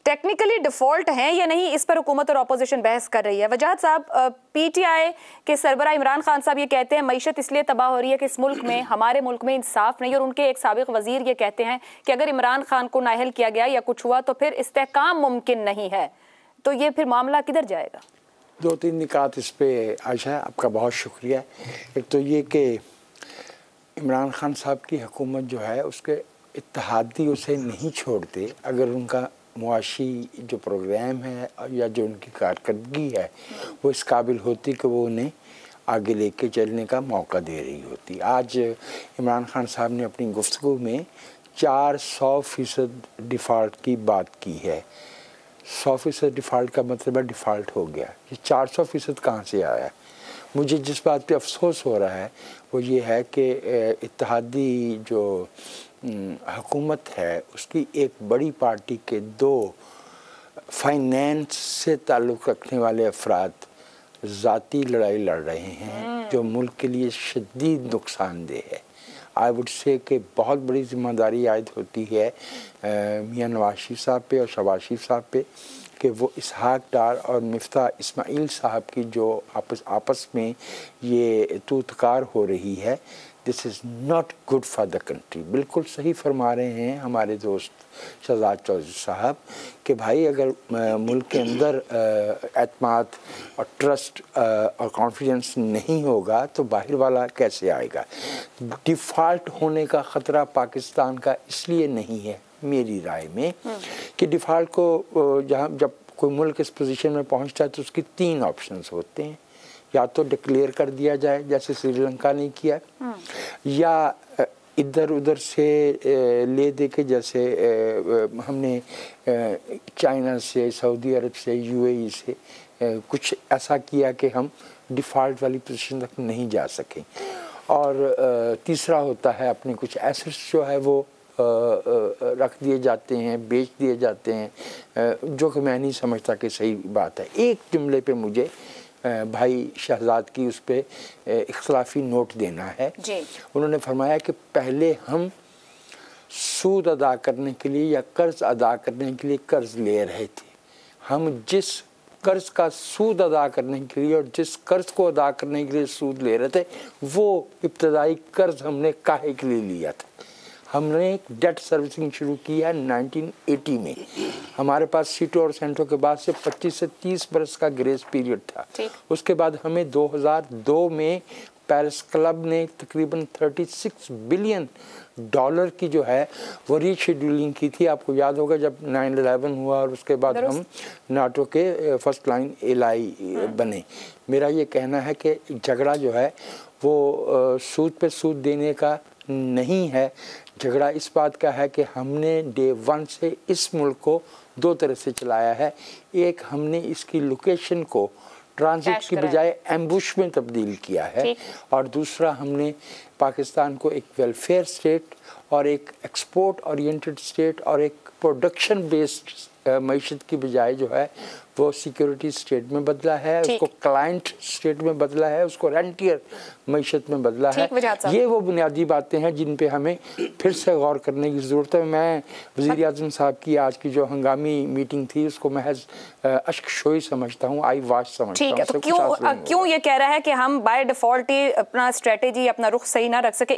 Technically default हैं या नहीं, इस पर हुकूमत और अपोजिशन बहस कर रही है। वजाहत साहब, पीटीआई के सरबराह इमरान खान साहब ये कहते हैं मईशत इसलिए तबाह हो रही है कि इस मुल्क में, हमारे मुल्क में इंसाफ नहीं, और उनके एक साबिक वजीर ये कहते हैं कि अगर इमरान खान को नाअहल किया गया या कुछ हुआ तो फिर इस्तेहकाम मुमकिन नहीं है। तो ये फिर मामला किधर जाएगा? 2-3 निकात इस पे आयशा, आपका बहुत शुक्रिया। एक तो ये कि इमरान खान साहब की हुकूमत जो है उसके इत्तेहादी उसे नहीं छोड़ते अगर उनका मुआशी जो प्रोग्राम है या जो उनकी कारकर्दगी है वो इस काबिल होती कि वो उन्हें आगे लेके चलने का मौका दे रही होती। आज इमरान खान साहब ने अपनी गुफ्तगू में 400% डिफ़ॉल्ट की बात की है। 100% डिफ़ॉल्ट का मतलब है डिफ़ॉल्ट हो गया। ये 400% कहाँ से आया है? मुझे जिस बात पे अफसोस हो रहा है वो ये है कि इत्तेहादी जो हुकूमत है उसकी एक बड़ी पार्टी के 2 फाइनेंस से ताल्लुक़ रखने वाले अफराद ज़ाती लड़ाई लड़ रहे हैं जो मुल्क के लिए शदीद नुकसानदेह है। आई वुड से कि बहुत बड़ी ज़िम्मेदारी आयद होती है मियां नवाज शरीफ साहब पे और शहबाज शरीफ साहब पे कि वो इसहाक डार और मिफ्ता इस्माइल साहब की जो आपस में ये तूतकार हो रही है, this is not good for the country. बिल्कुल सही फरमा रहे हैं हमारे दोस्त शहजाद चौधरी साहब कि भाई अगर मुल्क के अंदर एतमाद और ट्रस्ट और कॉन्फिडेंस नहीं होगा तो बाहर वाला कैसे आएगा। डिफ़ॉल्ट होने का ख़तरा पाकिस्तान का इसलिए नहीं है मेरी राय में कि डिफ़ॉल्ट को जब कोई मुल्क इस पोजीशन में पहुंचता है तो उसकी 3 ऑप्शंस होते हैं। या तो डिक्लेयर कर दिया जाए जैसे श्रीलंका ने किया, या इधर उधर से ले दे के जैसे हमने चाइना से, सऊदी अरब से, यूएई से कुछ ऐसा किया कि हम डिफ़ॉल्ट वाली पोजीशन तक नहीं जा सकें। और तीसरा होता है अपने कुछ एसेट्स जो है वो रख दिए जाते हैं, बेच दिए जाते हैं, जो कि मैं नहीं समझता कि सही बात है। एक जुमले पे मुझे भाई शहजाद की उस पर इख्तलाफी नोट देना है जी। उन्होंने फरमाया कि पहले हम सूद अदा करने के लिए या कर्ज अदा करने के लिए कर्ज ले रहे थे। हम जिस कर्ज का सूद अदा करने के लिए और जिस कर्ज को अदा करने के लिए सूद ले रहे थे वो इब्तदाई कर्ज हमने काहे के लिए लिया था। हमने डेट सर्विसिंग शुरू की है 1980 में। हमारे पास सीटो और सेंटो के बाद से 25 से 30 बरस का ग्रेस पीरियड था। उसके बाद हमें 2002 में पेरिस क्लब ने तकरीबन $36 बिलियन की जो है वो रीशेड्यूलिंग की थी। आपको याद होगा जब 9/11 हुआ और उसके बाद हम नाटो के फर्स्ट लाइन एलाई बने। मेरा ये कहना है कि झगड़ा जो है वो सूद पे सूद देने का नहीं है, झगड़ा इस बात का है कि हमने डे 1 से इस मुल्क को 2 तरह से चलाया है। एक, हमने इसकी लोकेशन को ट्रांजिट की बजाय एम्बुश में तब्दील किया है, और दूसरा हमने पाकिस्तान को एक वेलफेयर स्टेट और एक एक्सपोर्ट ओरिएंटेड स्टेट और एक प्रोडक्शन बेस्ड मईशत की बजाय जो है वो सिक्योरिटी स्टेट में बदला है, उसको क्लाइंट स्टेट में बदला है, उसको रेंटियर मईशत में बदला है। ये वो बुनियादी बातें हैं जिन पे हमें फिर से गौर करने की ज़रूरत है। मैं वज़ीर-ए-आज़म साहब की आज की जो हंगामी मीटिंग थी उसको महज अश्कशोई समझता हूँ, आई वाश समझता हूँ। ठीक है, तो क्यों ये कह रहा है कि हम बाय डिफ़ॉल्ट ही अपना स्ट्रेटेजी, अपना रुख सही ना रख सके?